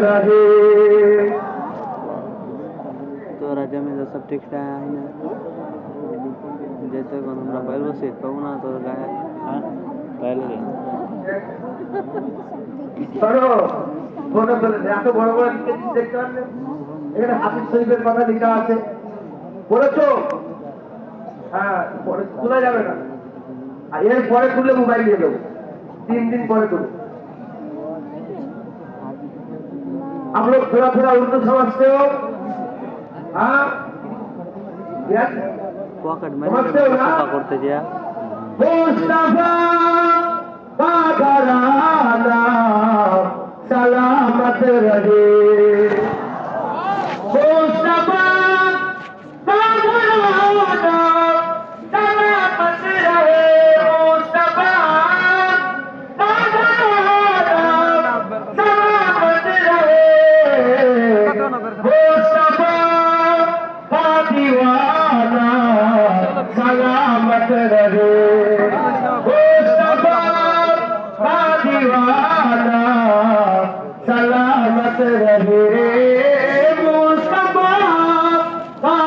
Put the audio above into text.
रहे। तो राजा में सब ठीक है ना जैसे को हमरा पहले से तो ना तो गाय हां पहले করো ফটো তুলে এত বড় বড় লিখে দেখতে পারলে এখানে হাফিজ শরীফের কথা লেখা আছে পড়েছো হ্যাঁ পড়ে তোলা যাবে না আর এর পরে তুললে মোবাইল দিয়ে দেবো 3 दिन পরে তুলো आप लोग थोड़ा थोड़ा उर्दू समझते हो हाँ पॉकेट में क्या करते जा मुस्तफा बागराना सलामत रहे मुस्तफा बागराना सलामत रहे मुस्तफा बागराना सलामत रहे मुस्तफा का दीवाना सलामत रहे